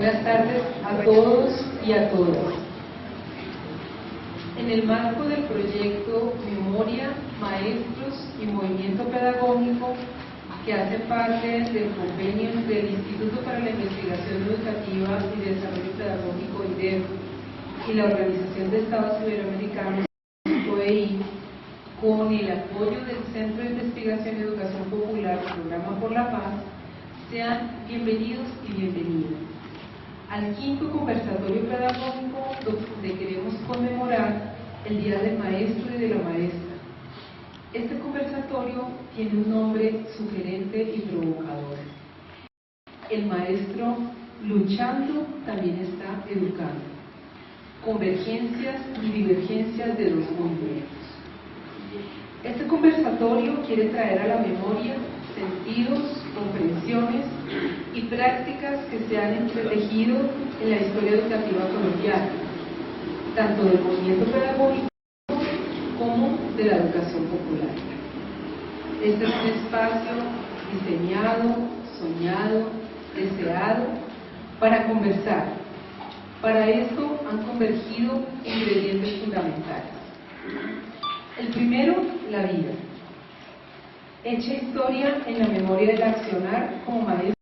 Buenas tardes a todos y a todas. En el marco del proyecto Memoria, Maestros y Movimiento Pedagógico, que hace parte del convenio entre el Instituto para la Investigación Educativa y Desarrollo Pedagógico, IDEP, y la Organización de Estados Iberoamericanos, OEI, con el apoyo del Centro de Investigación y Educación Popular, Programa por la Paz, sean bienvenidos y bienvenidas al quinto conversatorio pedagógico, donde queremos conmemorar el Día del Maestro y de la Maestra. Este conversatorio tiene un nombre sugerente y provocador. El maestro luchando también está educando. Convergencias y divergencias de los movimientos. Este conversatorio quiere traer a la memoria sentidos, comprensiones y prácticas que se han entretejido en la historia educativa colombiana, tanto del movimiento pedagógico como de la educación popular. Este es un espacio diseñado, soñado, deseado para conversar. Para esto han convergido ingredientes fundamentales. El primero, la vida. Hecha historia en la memoria del accionar como maestro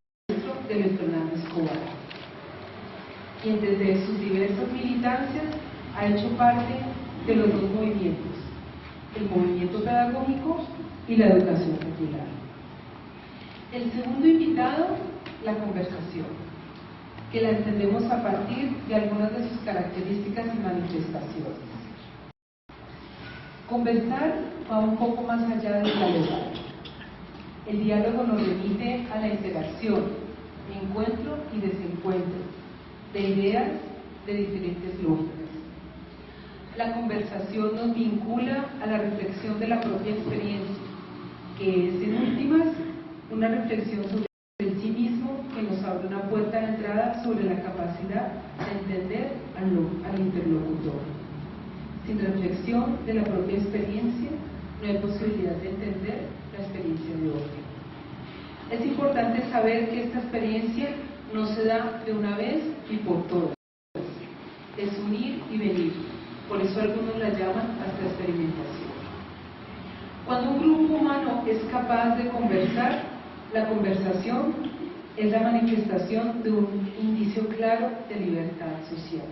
de Luis Fernando Escobar, quien desde sus diversas militancias ha hecho parte de los dos movimientos, el movimiento pedagógico y la educación popular. El segundo invitado, la conversación, que la entendemos a partir de algunas de sus características y manifestaciones. Conversar va un poco más allá del diálogo. El diálogo nos remite a la interacción, encuentro y desencuentro, de ideas de diferentes lógicas. La conversación nos vincula a la reflexión de la propia experiencia, que es en últimas una reflexión sobre el sí mismo que nos abre una puerta de entrada sobre la capacidad de entender al interlocutor. Sin reflexión de la propia experiencia, no hay posibilidad de entender la experiencia de otro. Es importante saber que esta experiencia no se da de una vez y por todas. Es un ir y venir. Por eso algunos la llaman hasta experimentación. Cuando un grupo humano es capaz de conversar, la conversación es la manifestación de un indicio claro de libertad social.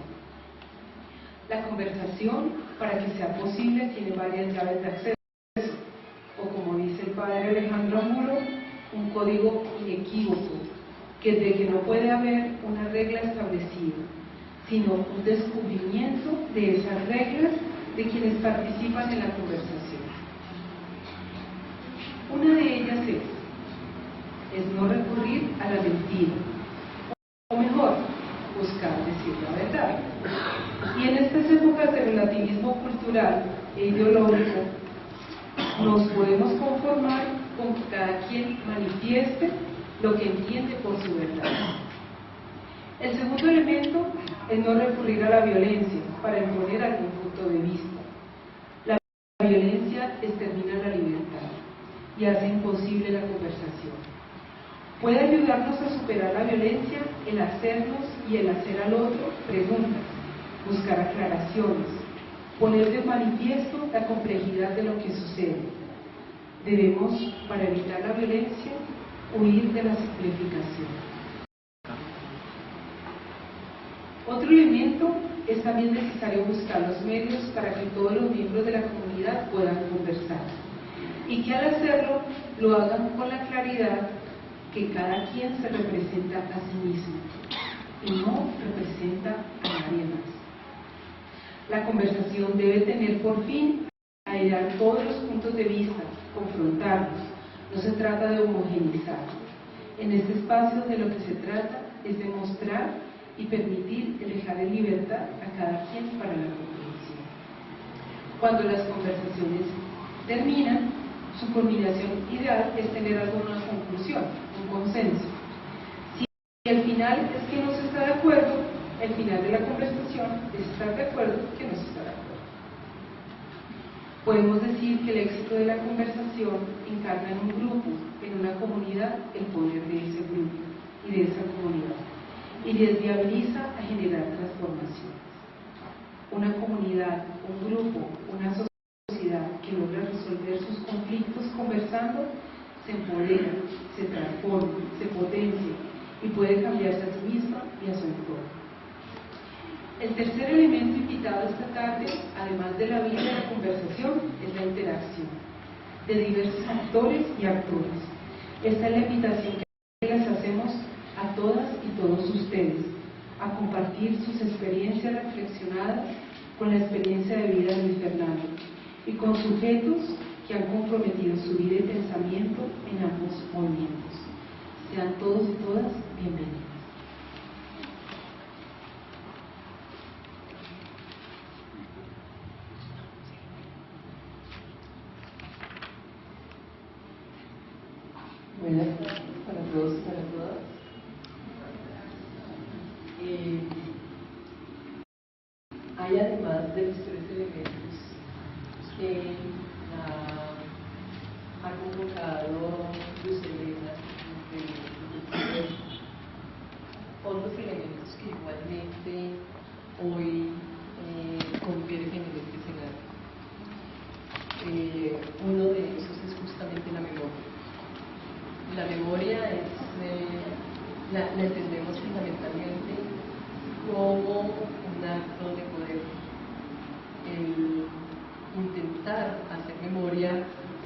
La conversación, para que sea posible, tiene varias llaves de acceso, o como dice el padre Alejandro Muro, un código inequívoco, que es de que no puede haber una regla establecida, sino un descubrimiento de esas reglas de quienes participan en la conversación. Una de ellas es no recurrir a la mentira, o mejor, buscar decir la verdad. Y en estas épocas de relativismo cultural e ideológico, nos podemos conformar con que cada quien manifieste lo que entiende por su verdad. El segundo elemento es no recurrir a la violencia para imponer algún punto de vista. La violencia extermina la libertad y hace imposible la conversación. Puede ayudarnos a superar la violencia el hacernos y el hacer al otro preguntas, buscar aclaraciones, poner de manifiesto la complejidad de lo que sucede. Debemos, para evitar la violencia, huir de la simplificación. Otro elemento es también necesario buscar los medios para que todos los miembros de la comunidad puedan conversar y que al hacerlo lo hagan con la claridad que cada quien se representa a sí mismo y no representa a nadie más. La conversación debe tener por fin airear todos los puntos de vista, confrontarlos. No se trata de homogeneizar. En este espacio de lo que se trata es de mostrar y permitir dejar en libertad a cada quien para la comprensión. Cuando las conversaciones terminan, su culminación ideal es tener alguna conclusión, un consenso. Si al final es que no se está de acuerdo, el final de la conversación es estar de acuerdo que no se está de acuerdo. Podemos decir que el éxito de la conversación encarna en un grupo, en una comunidad, el poder de ese grupo y de esa comunidad. y desviabiliza a generar transformaciones. Una comunidad, un grupo, una sociedad que logra resolver sus conflictos conversando, se empodera, se transforma, se potencia y puede cambiarse a sí misma y a su entorno. El tercer elemento invitado esta tarde, además de la vía de la conversación, es la interacción de diversos actores y actores. Esta es la invitación que les hacemos a todas y todos ustedes, a compartir sus experiencias reflexionadas con la experiencia de vida de Luis Fernando y con sujetos que han comprometido su vida y pensamiento en ambos movimientos. Sean todos y todas bienvenidos. Buenas tardes para todos y para todas. Hay además de los tres elementos que ha convocado Luz Helena, otros elementos que igualmente hoy convergen en este escenario. Uno de esos es justamente la memoria. La memoria la entendemos fundamentalmente como un acto de poder, el intentar hacer memoria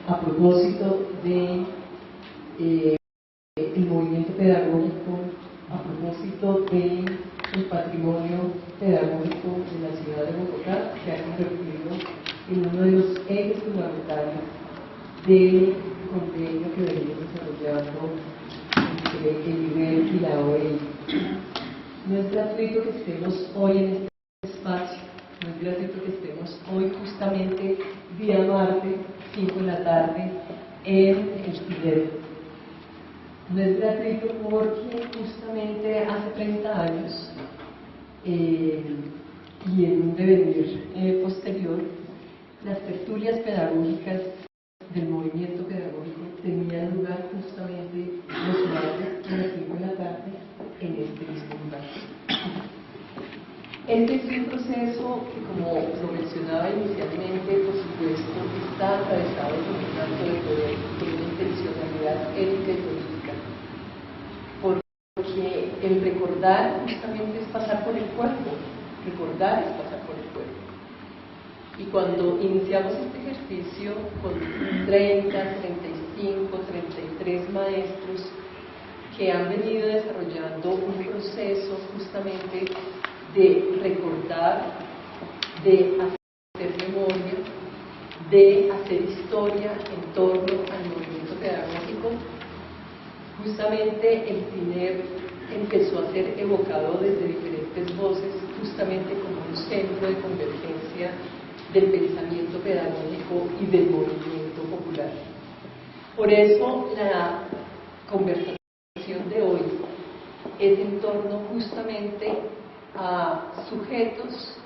a propósito de el movimiento pedagógico, a propósito de el patrimonio pedagógico de la ciudad de Bogotá, que ha convertido en uno de los ejes fundamentales del convenio que venimos desarrollando entre el IBER y la OEI. No es gratuito que estemos hoy en este espacio, no es gratuito que estemos hoy justamente día martes, 5 de la tarde, en el IBER. No es gratuito porque justamente hace 30 años y en un devenir posterior, las tertulias pedagógicas del movimiento pedagógico tenían lugar justamente los martes a las 5 de la tarde en este mismo lugar. Este es un proceso que, como lo mencionaba inicialmente, por supuesto, está atravesado por un acto de poder, por una intencionalidad ética y política, porque el recordar justamente es pasar por el cuerpo, recordar es pasar por el cuerpo. Y cuando iniciamos este ejercicio con 30, 35, 33 maestros que han venido desarrollando un proceso justamente de recordar, de hacer memoria, de hacer historia en torno al movimiento pedagógico, justamente el CINEP empezó a ser evocado desde diferentes voces, justamente como un centro de convergencia del pensamiento pedagógico y del movimiento popular. Por eso la conversación de hoy es en torno justamente a sujetos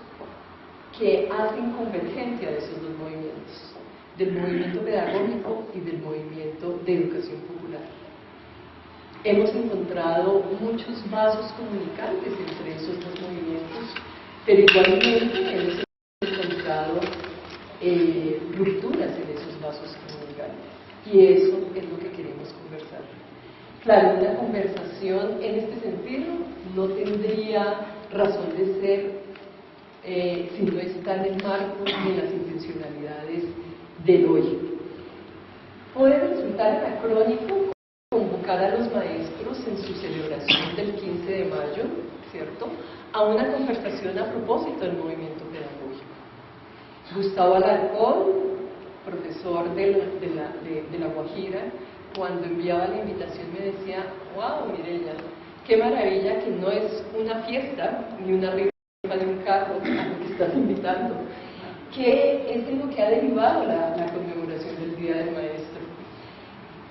que hacen convergencia de esos dos movimientos, del movimiento pedagógico y del movimiento de educación popular. Hemos encontrado muchos vasos comunicantes entre esos dos movimientos, pero igualmente hemos encontrado rupturas en esos vasos comunicantes, y eso es lo que queremos conversar. Claro, una conversación en este sentido no tendría razón de ser si no está en el marco de las intencionalidades del hoy. Puede resultar anacrónico convocar a los maestros en su celebración del 15 de mayo, ¿cierto?, a una conversación a propósito del movimiento pedagógico. Gustavo Alarcón, profesor de La Guajira, cuando enviaba la invitación me decía: wow, Mireya, qué maravilla que no es una fiesta ni una rifa de un carro a lo que estás invitando, que es en lo que ha derivado la conmemoración del Día del Maestro,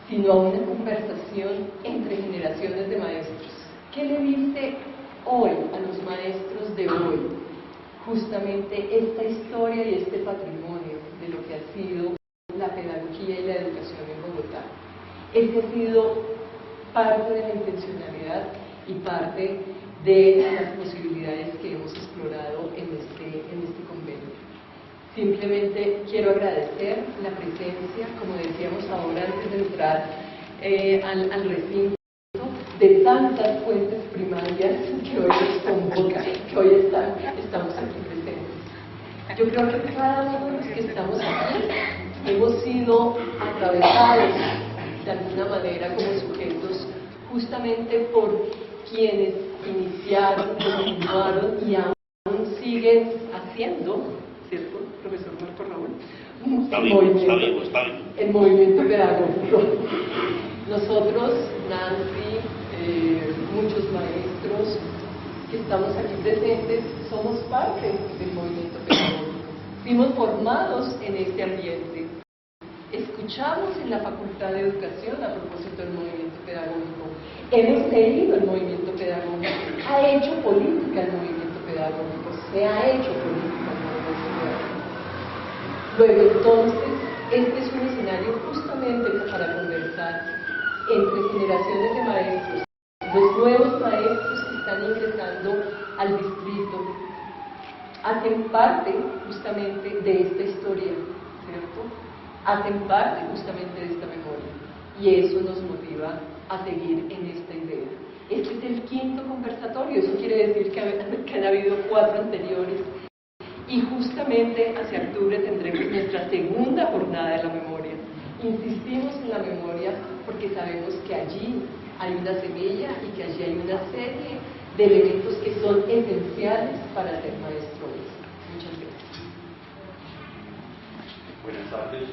sino a una conversación entre generaciones de maestros. ¿Qué le dice hoy a los maestros de hoy justamente esta historia y este patrimonio de lo que ha sido la pedagogía y la educación en Bogotá? Este ha sido parte de la intencionalidad y parte de las posibilidades que hemos explorado en este convenio. Simplemente quiero agradecer la presencia, como decíamos ahora antes de entrar al recinto, de tantas fuentes primarias que hoy nos convocan, que hoy estamos aquí presentes. Yo creo que cada uno de los que estamos aquí hemos sido atravesados de alguna manera como sujetos justamente por quienes iniciaron, continuaron y aún siguen haciendo, ¿cierto, profesor Marco Raúl? El movimiento pedagógico. Nosotros, Nancy, muchos maestros que estamos aquí presentes, somos parte del movimiento pedagógico. Fuimos formados en este ambiente. Escuchamos en la Facultad de Educación a propósito del movimiento pedagógico. Hemos leído el movimiento pedagógico. Ha hecho política el movimiento pedagógico. Se ha hecho política el movimiento pedagógico. Luego, entonces, este es un escenario justamente para conversar entre generaciones de maestros, los nuevos maestros que están ingresando al distrito, hacen parte justamente de esta historia, ¿cierto? Hacen parte justamente de esta memoria, y eso nos motiva a seguir en esta idea. Este es el quinto conversatorio, eso quiere decir que han habido 4 anteriores, y justamente hacia octubre tendremos nuestra segunda jornada de la memoria. Insistimos en la memoria porque sabemos que allí hay una semilla y que allí hay una serie de elementos que son esenciales para ser maestro. Muchas gracias. Buenas tardes.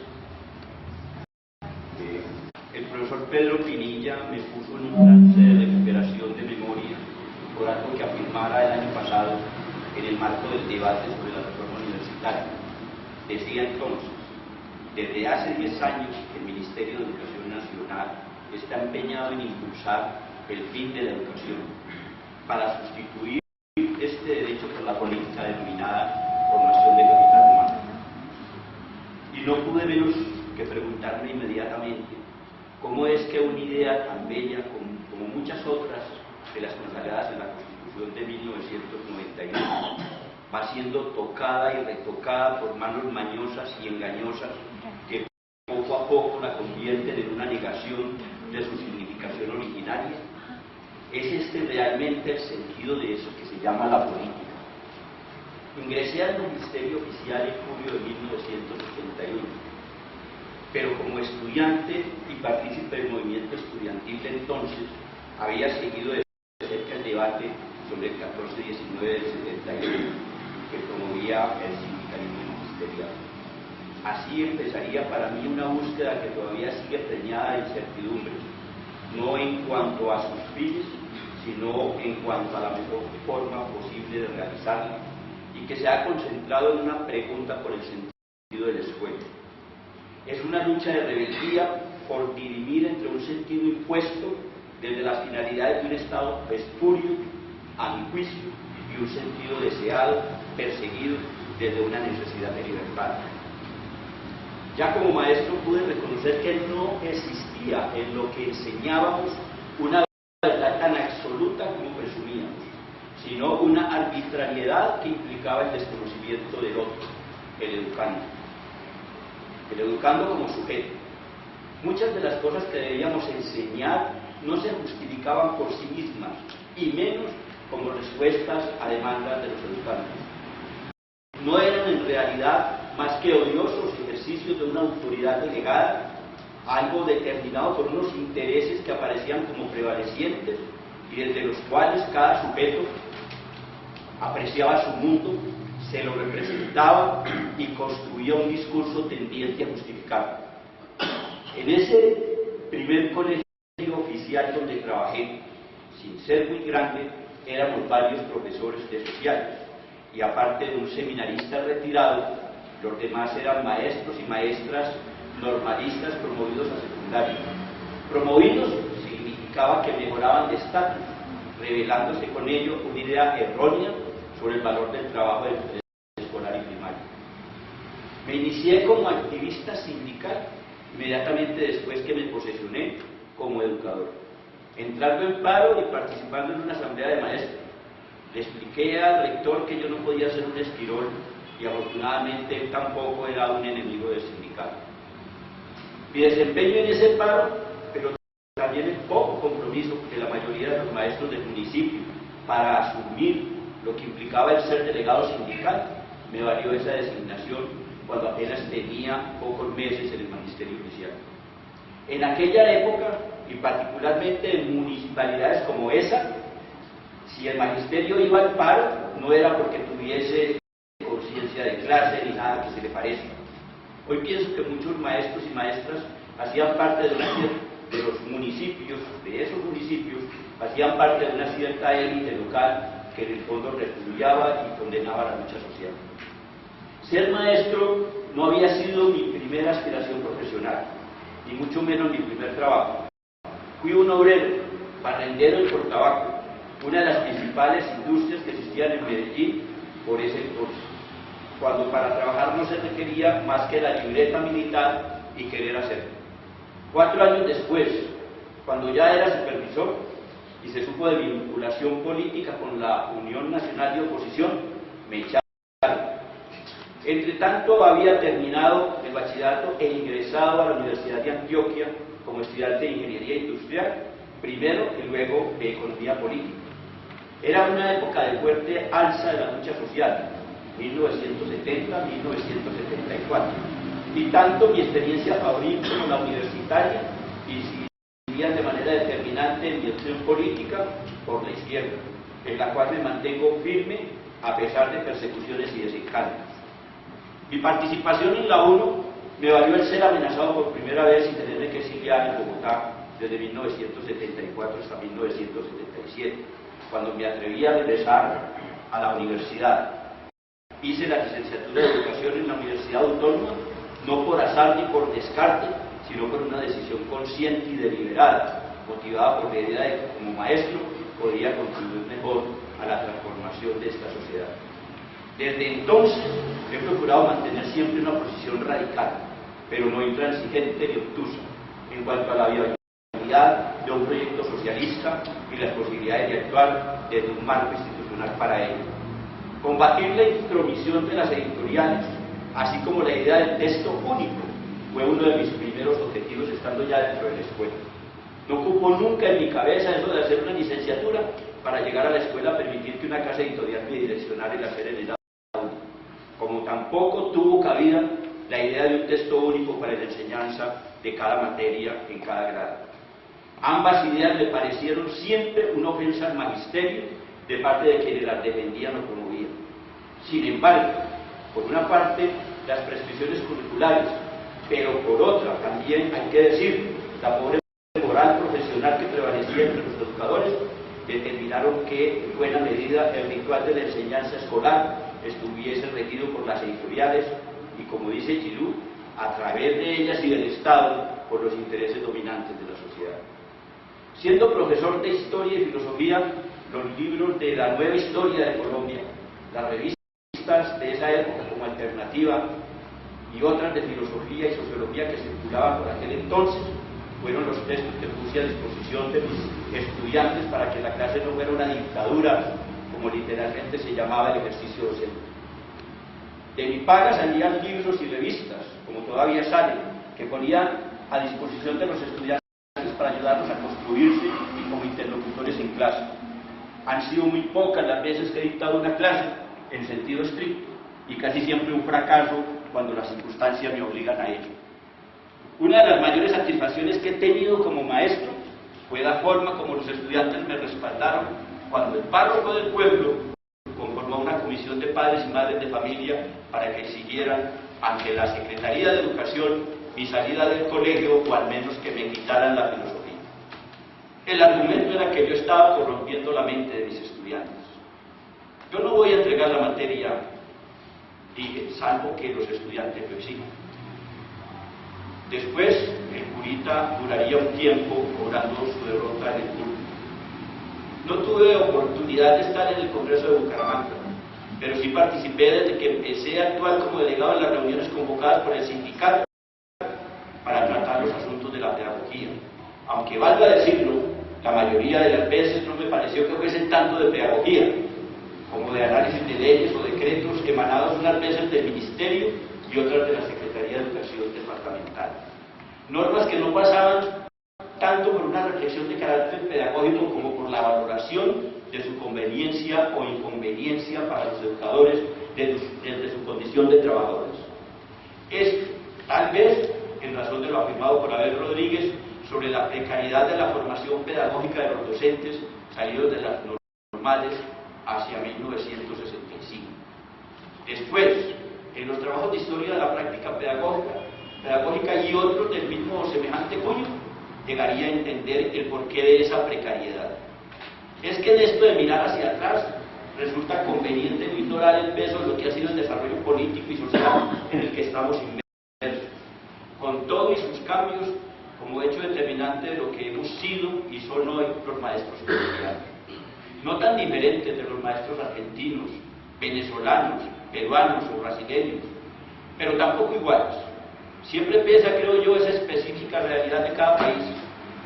El profesor Pedro Pinilla me puso en un trance de recuperación de memoria por algo que afirmara el año pasado en el marco del debate sobre la reforma universitaria. Decía entonces: desde hace 10 años el Ministerio de Educación Nacional está empeñado en impulsar el fin de la educación para sustituir este derecho por la política denominada formación de capital humano. Y no pude menos que preguntarme inmediatamente cómo es que una idea tan bella como muchas otras de las consagradas en la Constitución de 1991 va siendo tocada y retocada por manos mañosas y engañosas que poco a poco la convierten en una negación de su significación originaria. ¿Es este realmente el sentido de eso que se llama la política? Ingresé al Ministerio Oficial en julio de 1981, pero como estudiante y partícipe del movimiento estudiantil de entonces, había seguido de cerca el debate sobre el 14-19 del 71 que promovía el sindicalismo magisterial. Así empezaría para mí una búsqueda que todavía sigue preñada de incertidumbres, no en cuanto a sus fines, sino en cuanto a la mejor forma posible de realizarla, y que se ha concentrado en una pregunta por el sentido de la escuela. Es una lucha de rebeldía por dirimir entre un sentido impuesto desde las finalidades de un Estado espurio, a mi juicio, y un sentido deseado, perseguido desde una necesidad de libertad. Ya como maestro pude reconocer que no existía en lo que enseñábamos una verdad tan absoluta como presumíamos, sino una arbitrariedad que implicaba el desconocimiento del otro, el educando como sujeto. Muchas de las cosas que debíamos enseñar no se justificaban por sí mismas, y menos como respuestas a demandas de los educantes. No eran en realidad más que odiosos ejercicios de una autoridad delegada, algo determinado por unos intereses que aparecían como prevalecientes y desde los cuales cada sujeto apreciaba su mundo, se lo representaba y construía un discurso tendiente a justificarlo. En ese primer colegio oficial donde trabajé, sin ser muy grande, éramos varios profesores de sociales, y aparte de un seminarista retirado, los demás eran maestros y maestras normalistas promovidos a secundaria. Promovidos significaba que mejoraban de estatus, revelándose con ello una idea errónea sobre el valor del trabajo de escolar y primario. Me inicié como activista sindical inmediatamente después que me posesioné como educador, entrando en paro y participando en una asamblea de maestros, Le expliqué al rector que yo no podía ser un esquirol y afortunadamente él tampoco era un enemigo del sindicato. Mi desempeño en ese paro, pero también el poco compromiso de la mayoría de los maestros del municipio para asumir lo que implicaba el ser delegado sindical, me valió esa designación cuando apenas tenía pocos meses en el magisterio oficial. En aquella época, y particularmente en municipalidades como esa, si el magisterio iba al paro, no era porque tuviese conciencia de clase ni nada que se le parezca. Hoy pienso que muchos maestros y maestras hacían parte de los municipios, de esos municipios, hacían parte de una cierta élite local que en el fondo repudiaba y condenaba la lucha social. Ser maestro no había sido mi primera aspiración profesional, ni mucho menos mi primer trabajo. Fui un obrero, barrendero y portabaco, una de las principales industrias que existían en Medellín por ese entonces, cuando para trabajar no se requería más que la libreta militar y querer hacerlo. 4 años después, cuando ya era supervisor y se supo de mi vinculación política con la Unión Nacional de Oposición, me echaron. Entre tanto, había terminado el bachillerato e ingresado a la Universidad de Antioquia como estudiante de Ingeniería Industrial, primero y luego de Economía Política. Era una época de fuerte alza de la lucha social, 1970-1974, y tanto mi experiencia favoril como la universitaria incidían de manera determinante en mi acción política por la izquierda, en la cual me mantengo firme a pesar de persecuciones y desencantos. Mi participación en la ONU me valió el ser amenazado por primera vez y tenerme que exiliar en Bogotá desde 1974 hasta 1977, cuando me atreví a regresar a la universidad. Hice la licenciatura de Educación en la Universidad Autónoma, no por azar ni por descarte, sino por una decisión consciente y deliberada, motivada por la idea de que como maestro podía contribuir mejor a la transformación de esta sociedad. Desde entonces he procurado mantener siempre una posición radical, pero no intransigente ni obtusa, en cuanto a la viabilidad de un proyecto socialista y las posibilidades de actuar desde un marco institucional para ello. Combatir la intromisión de las editoriales, así como la idea del texto único, fue uno de mis primeros objetivos estando ya dentro de la escuela. No ocupó nunca en mi cabeza eso de hacer una licenciatura para llegar a la escuela a permitir que una casa editorial me direccionara el hacer en el aula, como tampoco tuvo cabida la idea de un texto único para la enseñanza de cada materia en cada grado. Ambas ideas me parecieron siempre una ofensa al magisterio de parte de quienes las defendían o promovían. Sin embargo, por una parte, las prescripciones curriculares, pero por otra, también hay que decir, la pobre moral profesional que prevalecía entre los educadores, determinaron que, en buena medida, el ritual de la enseñanza escolar estuviese regido por las editoriales y, como dice Giroud, a través de ellas y del Estado, por los intereses dominantes de la sociedad. Siendo profesor de Historia y Filosofía, los libros de la Nueva Historia de Colombia, las revistas de esa época como Alternativa y otras de Filosofía y Sociología que circulaban por aquel entonces, fueron los textos que puse a disposición de mis estudiantes para que la clase no fuera una dictadura, como literalmente se llamaba el ejercicio docente. De mi paga salían libros y revistas, como todavía salen, que ponía a disposición de los estudiantes para ayudarlos a construirse y como interlocutores en clase. Han sido muy pocas las veces que he dictado una clase en sentido estricto y casi siempre un fracaso cuando las circunstancias me obligan a ello. Una de las mayores satisfacciones que he tenido como maestro fue la forma como los estudiantes me respaldaron cuando el párroco del pueblo conformó una comisión de padres y madres de familia para que exigieran ante la Secretaría de Educación mi salida del colegio o al menos que me quitaran la filosofía. El argumento era que yo estaba corrompiendo la mente de mis estudiantes. Yo no voy a entregar la materia, dije, salvo que los estudiantes lo exijan. Después, el curita duraría un tiempo cobrando su derrota en el culto. No tuve oportunidad de estar en el Congreso de Bucaramanga, pero sí participé desde que empecé a actuar como delegado en las reuniones convocadas por el sindicato para tratar los asuntos de la pedagogía. Aunque valga decirlo, la mayoría de las veces no me pareció que fuesen tanto de pedagogía, veces del Ministerio y otras de la Secretaría de Educación Departamental. Normas que no pasaban tanto por una reflexión de carácter pedagógico como por la valoración de su conveniencia o inconveniencia para los educadores desde su condición de trabajadores. Es, tal vez, en razón de lo afirmado por Abel Rodríguez, sobre la precariedad de la formación pedagógica de los docentes salidos de las normales hacia 1965. Después, en los trabajos de historia de la práctica pedagógica y otros del mismo semejante cunho, llegaría a entender el porqué de esa precariedad. Es que en esto de mirar hacia atrás resulta conveniente no ignorar el peso de lo que ha sido el desarrollo político y social en el que estamos inmersos, con todo y sus cambios como hecho determinante de lo que hemos sido y son hoy los maestros colombianos. No tan diferentes de los maestros argentinos, venezolanos, peruanos o brasileños, pero tampoco iguales. Siempre pesa, creo yo, esa específica realidad de cada país,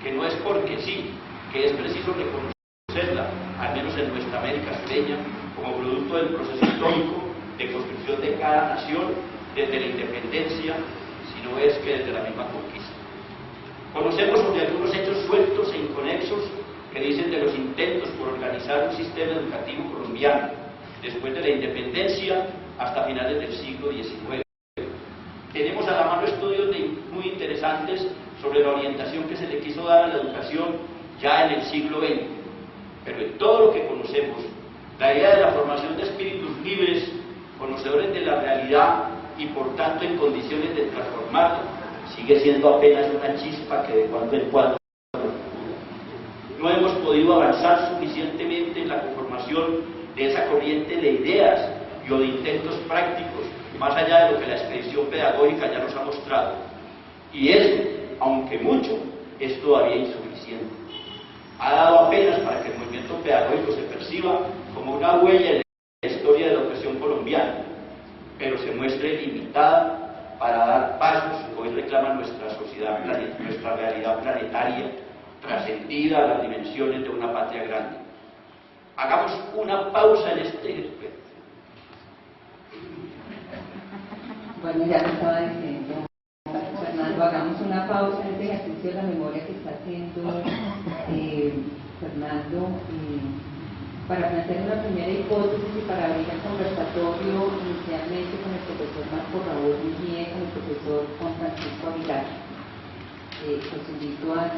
que no es porque sí, que es preciso reconocerla, al menos en nuestra América sureña, como producto del proceso histórico de construcción de cada nación desde la independencia, sino es que desde la misma conquista. Conocemos sobre algunos hechos sueltos e inconexos que dicen de los intentos por organizar un sistema educativo colombiano después de la independencia hasta finales del siglo XIX. Tenemos a la mano estudios muy interesantes sobre la orientación que se le quiso dar a la educación ya en el siglo XX, pero en todo lo que conocemos, la idea de la formación de espíritus libres, conocedores de la realidad y por tanto en condiciones de transformarla, sigue siendo apenas una chispa que de cuando en cuando no hemos podido avanzar suficientemente en la conformación de esa corriente de ideas y o de intentos prácticos, más allá de lo que la expedición pedagógica ya nos ha mostrado. Y eso, aunque mucho, es todavía insuficiente. Ha dado apenas para que el movimiento pedagógico se perciba como una huella en la historia de la educación colombiana, pero se muestre limitada para dar pasos que hoy reclama nuestra sociedad, nuestra realidad planetaria, trascendida a las dimensiones de una patria grande. Hagamos una pausa en este... Bueno, ya lo estaba diciendo Fernando, hagamos una pausa en este ejercicio de la memoria que está haciendo Fernando para plantear una primera hipótesis y para abrir el conversatorio inicialmente con el profesor Marco Raúl Mejía, con el profesor Juan Francisco Aguilar. Los invito a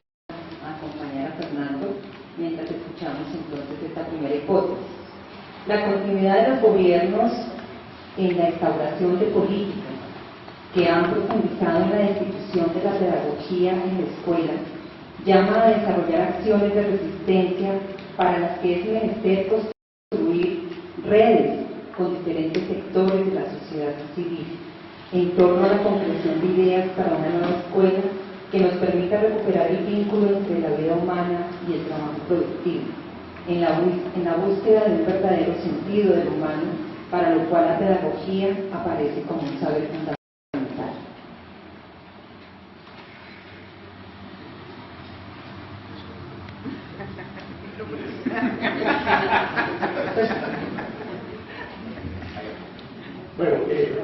acompañar a Fernando mientras escuchamos entonces esta primera hipótesis. La continuidad de los gobiernos en la instauración de políticas que han profundizado en la institución de la pedagogía en la escuela llama a desarrollar acciones de resistencia para las que es menester construir redes con diferentes sectores de la sociedad civil en torno a la concreción de ideas para una nueva escuela que nos permita recuperar el vínculo entre la vida humana y el trabajo productivo, en la búsqueda de un verdadero sentido del humano, para lo cual la pedagogía aparece como un saber fundamental. Bueno, el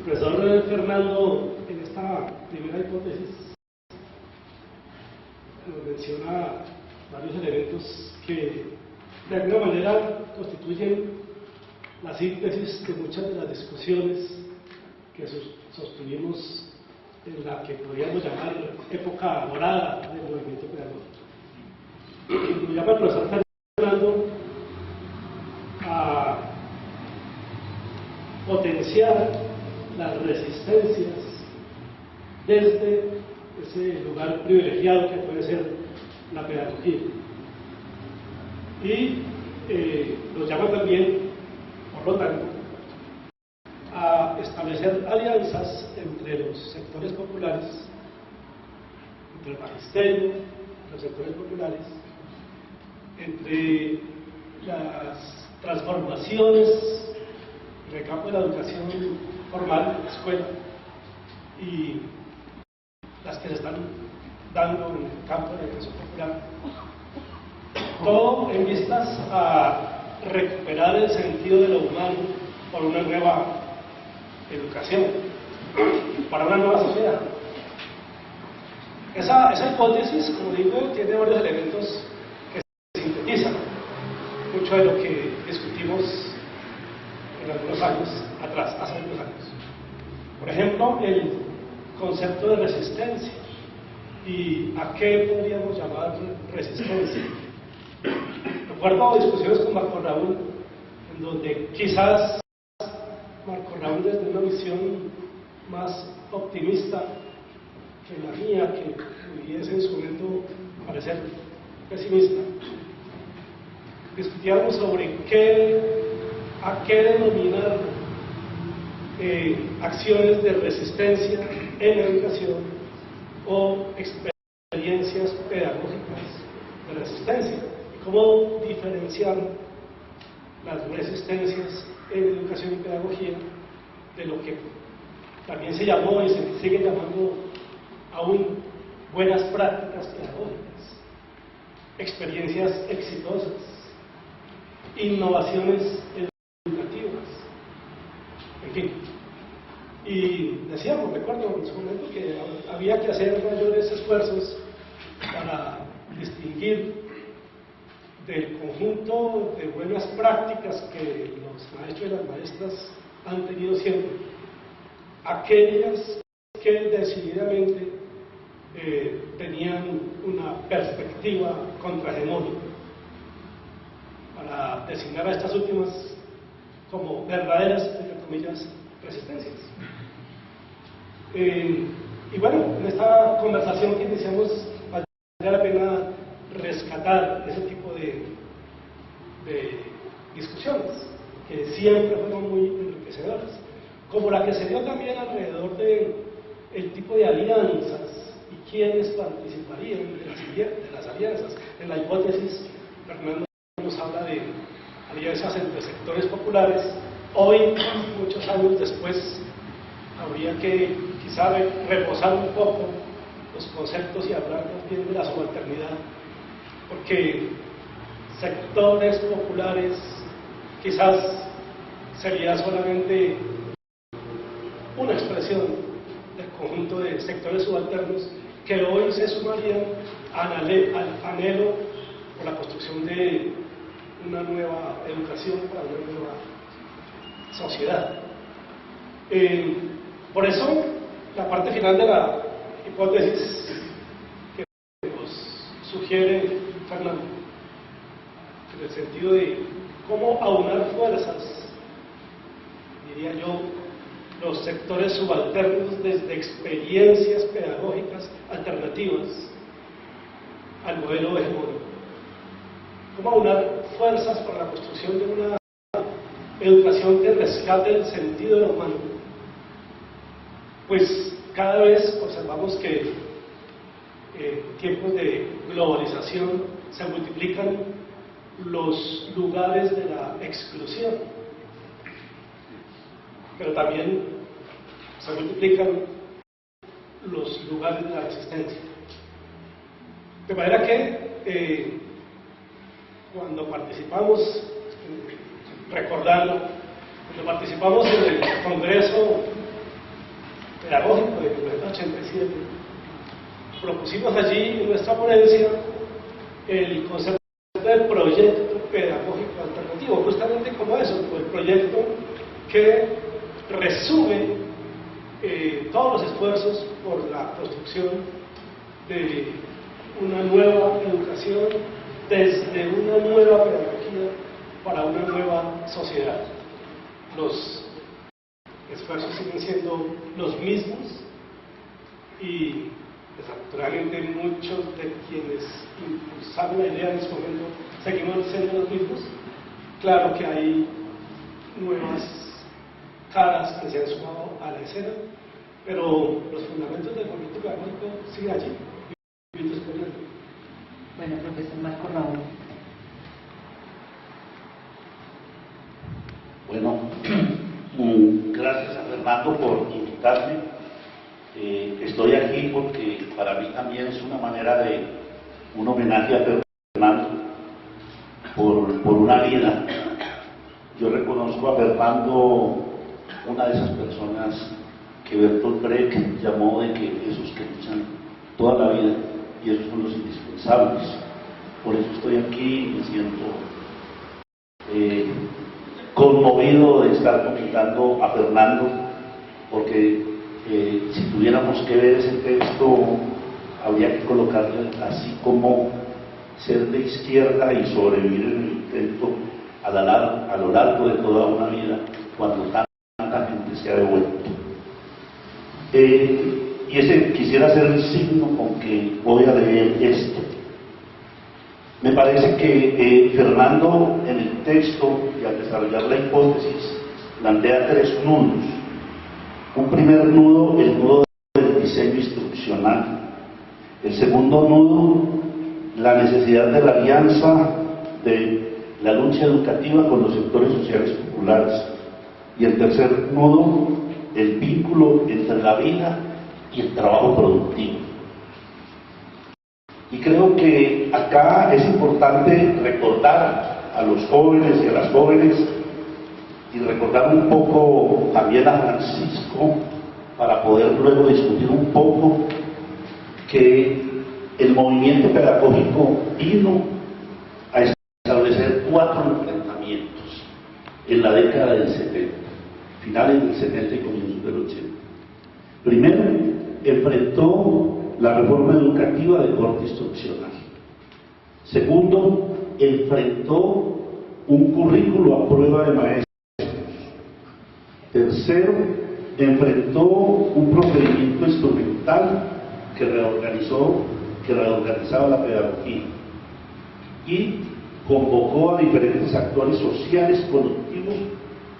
profesor Fernando en esta primera hipótesis nos menciona varios elementos que de alguna manera constituyen la síntesis de muchas de las discusiones que sostuvimos en la que podríamos llamar época dorada del movimiento pedagógico. Lo llama el profesor Fernando a potenciar las resistencias desde ese lugar privilegiado que puede ser la pedagogía. Y lo llama también, por lo tanto, a establecer alianzas entre los sectores populares, entre el magisterio, los sectores populares, entre las transformaciones en el campo de la educación formal, la escuela, y las que se están dando en el campo de la educación popular, todo en vistas a recuperar el sentido de lo humano por una nueva educación para una nueva sociedad. Esa hipótesis, como digo, tiene varios elementos que sintetizan mucho de lo que discutimos en algunos años atrás, hace algunos años. Por ejemplo, el concepto de resistencia. ¿Y a qué podríamos llamar resistencia? Recuerdo discusiones con Marco Raúl, en donde quizás Marco Raúl, desde una visión más optimista que la mía, que pudiese en su momento parecer pesimista, discutíamos sobre a qué denominar acciones de resistencia en la educación o experiencias pedagógicas de resistencia, y cómo diferenciar las resistencias en educación y pedagogía de lo que también se llamó y se sigue llamando aún buenas prácticas pedagógicas, experiencias exitosas, innovaciones educativas, en fin. Y decíamos, recuerdo en su momento, que había que hacer mayores esfuerzos para distinguir del conjunto de buenas prácticas que los maestros y las maestras han tenido siempre, aquellas que decididamente tenían una perspectiva contrahegemónica, para designar a estas últimas como verdaderas, entre comillas, resistencias. Y bueno, en esta conversación que iniciamos, vale la pena rescatar ese tipo de discusiones, que siempre fueron muy enriquecedoras, como la que se dio también alrededor del tipo de alianzas y quiénes participarían de las alianzas. En la hipótesis, Fernando nos habla de alianzas entre sectores populares. Hoy, muchos años después, habría que quizá reposar un poco los conceptos y hablar más bien de la subalternidad, porque sectores populares quizás sería solamente una expresión del conjunto de sectores subalternos que hoy se sumarían al anhelo por la construcción de una nueva educación para una nueva sociedad. Por eso, la parte final de la hipótesis que nos sugiere Fernando, en el sentido de cómo aunar fuerzas, diría yo, los sectores subalternos desde experiencias pedagógicas alternativas al modelo hegemónico. Cómo aunar fuerzas para la construcción de una educación que rescate el sentido de lo humano. Pues cada vez observamos que en tiempos de globalización se multiplican los lugares de la exclusión, pero también se multiplican los lugares de la resistencia. De manera que cuando participamos, recordando, cuando participamos en el Congreso Pedagógico de 1987, propusimos allí en nuestra ponencia el concepto del proyecto pedagógico alternativo, justamente como eso, como el proyecto que resume todos los esfuerzos por la construcción de una nueva educación desde una nueva pedagogía para una nueva sociedad. Los esfuerzos siguen siendo los mismos y desafortunadamente muchos de quienes impulsaron la idea en ese momento seguimos siendo los mismos. Claro que hay nuevas caras que se han sumado a la escena, pero los fundamentos del movimiento pedagógico siguen allí. Bueno, profesor Marco Raúl. Bueno, gracias a Fernando por invitarme. Estoy aquí porque para mí también es una manera de un homenaje a Fernando por una vida. Yo reconozco a Fernando una de esas personas que Bertolt Brecht llamó de que esos que luchan toda la vida, y esos son los indispensables. Por eso estoy aquí y me siento conmovido de estar comentando a Fernando, porque si tuviéramos que ver ese texto, habría que colocarle así como ser de izquierda y sobrevivir en el intento a lo largo de toda una vida, cuando tanta gente se ha devuelto. Y ese quisiera ser el signo con que voy a leer esto. Me parece que Fernando en el texto y al desarrollar la hipótesis plantea tres nudos. Un primer nudo, el nudo del diseño instruccional. El segundo nudo, la necesidad de la alianza de la lucha educativa con los sectores sociales populares. Y el tercer nudo, el vínculo entre la vida y el trabajo productivo. Y creo que acá es importante recordar a los jóvenes y a las jóvenes, y recordar un poco también a Francisco, para poder luego discutir un poco, que el movimiento pedagógico vino a establecer 4 enfrentamientos en la década del 70, finales del 70 y comienzos del 80. Primero, enfrentó la reforma educativa de corte instruccional. Segundo, enfrentó un currículo a prueba de maestros. Tercero, enfrentó un procedimiento instrumental que reorganizaba la pedagogía. Y convocó a diferentes actores sociales productivos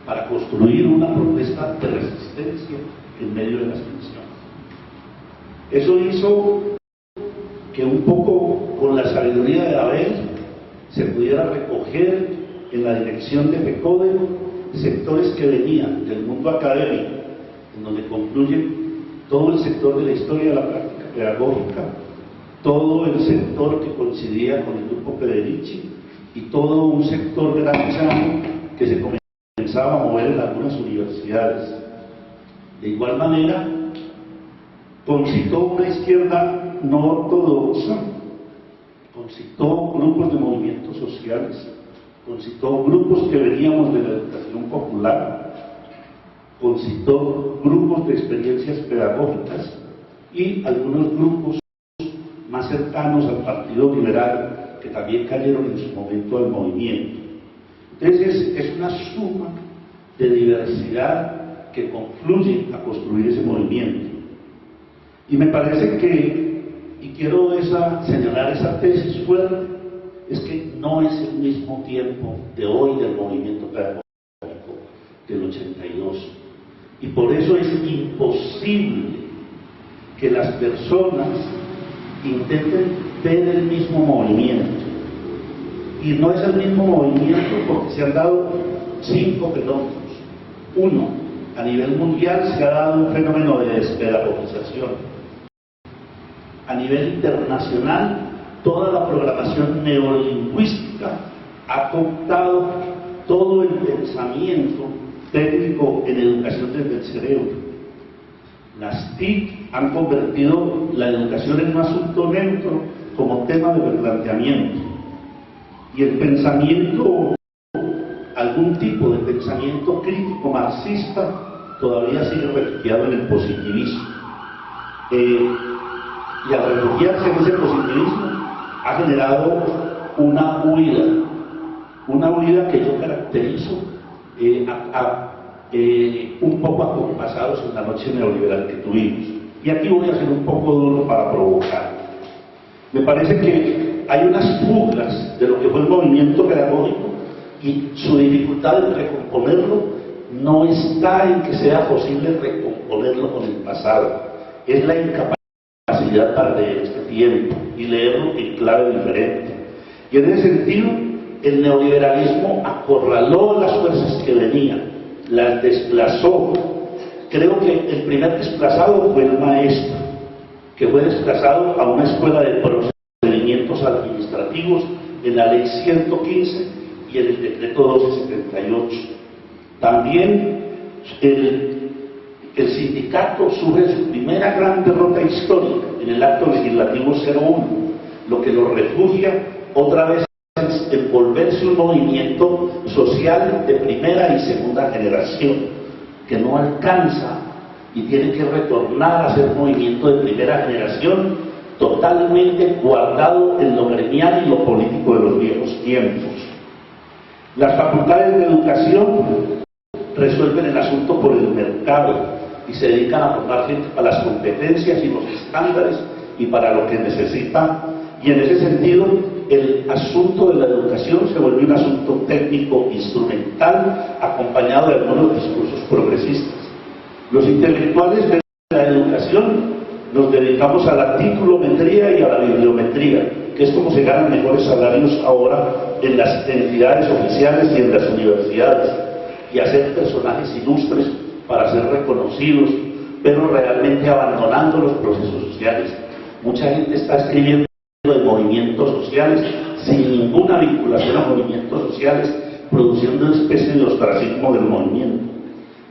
para construir una protesta de resistencia en medio de las tensiones. Eso hizo que un poco con la sabiduría de Abel se pudiera recoger en la dirección de FECODE sectores que venían del mundo académico, en donde concluyen todo el sector de la historia de la práctica pedagógica, todo el sector que coincidía con el grupo Federici y todo un sector granchano que se comenzaba a mover en algunas universidades. De igual manera, concitó una izquierda no ortodoxa, concitó grupos de movimientos sociales, concitó grupos que veníamos de la educación popular, concitó grupos de experiencias pedagógicas y algunos grupos más cercanos al Partido Liberal que también cayeron en su momento al movimiento. Entonces es una suma de diversidad que confluye a construir ese movimiento. Y me parece que, y quiero señalar esa tesis fuerte, es que no es el mismo tiempo de hoy del movimiento pedagógico del 82. Y por eso es imposible que las personas intenten ver el mismo movimiento. Y no es el mismo movimiento porque se han dado 5 fenómenos. Uno, a nivel mundial se ha dado un fenómeno de despedagogización. A nivel internacional, toda la programación neurolingüística ha cooptado todo el pensamiento técnico en educación desde el cerebro. Las TIC han convertido la educación en un asunto neutro como tema de replanteamiento. Y el pensamiento, algún tipo de pensamiento crítico marxista, todavía sigue refugiado en el positivismo. Y al refugiarse en ese positivismo ha generado una huida que yo caracterizo un poco acompasados en la noche neoliberal que tuvimos. Y aquí voy a ser un poco duro para provocar. Me parece que hay unas pugnas de lo que fue el movimiento pedagógico y su dificultad en recomponerlo no está en que sea posible recomponerlo con el pasado, es la incapacidad para leer este tiempo y leerlo en clave diferente. Y en ese sentido, el neoliberalismo acorraló las fuerzas que venían, las desplazó. Creo que el primer desplazado fue el maestro, que fue desplazado a una escuela de procedimientos administrativos en la ley 115 y en el decreto 1278. También el sindicato sufre su primera gran derrota histórica en el acto legislativo 01, lo que lo refugia otra vez es en volverse un movimiento social de primera y segunda generación, que no alcanza y tiene que retornar a ser movimiento de primera generación, totalmente guardado en lo gremial y lo político de los viejos tiempos. Las facultades de educación resuelven el asunto por el mercado y se dedican a formar gente para las competencias y los estándares y para lo que necesitan, y en ese sentido el asunto de la educación se vuelve un asunto técnico instrumental acompañado de algunos discursos progresistas. Los intelectuales de la educación nos dedicamos a la titulometría y a la bibliometría, que es como se ganan mejores salarios ahora en las entidades oficiales y en las universidades, y a ser personajes ilustres para ser reconocidos, pero realmente abandonando los procesos sociales. Mucha gente está escribiendo de movimientos sociales sin ninguna vinculación a movimientos sociales, produciendo una especie de ostracismo del movimiento.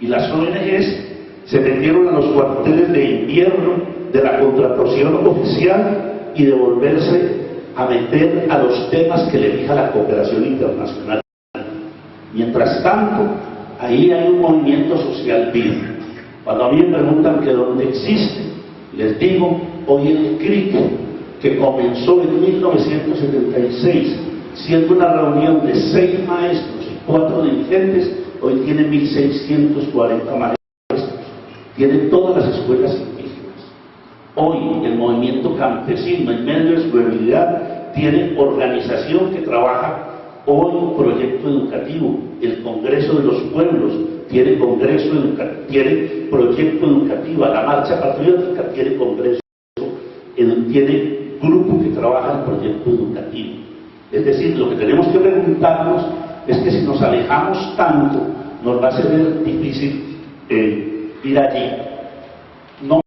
Y las ONGs se metieron a los cuarteles de invierno de la contratación oficial y de volverse a meter a los temas que le fija la cooperación internacional. Mientras tanto, ahí hay un movimiento social vivo. Cuando a mí me preguntan que dónde existe, les digo, hoy el CRIC, que comenzó en 1976, siendo una reunión de 6 maestros y 4 dirigentes, hoy tiene 1.640 maestros, tiene todas las escuelas indígenas. Hoy el movimiento campesino, en medio de su debilidad, tiene organización que trabaja hoy un proyecto educativo. El Congreso de los Pueblos tiene tiene proyecto educativo, la Marcha Patriótica tiene congreso, tiene grupo que trabaja el proyecto educativo. Es decir, lo que tenemos que preguntarnos es que si nos alejamos tanto, nos va a ser difícil ir allí. No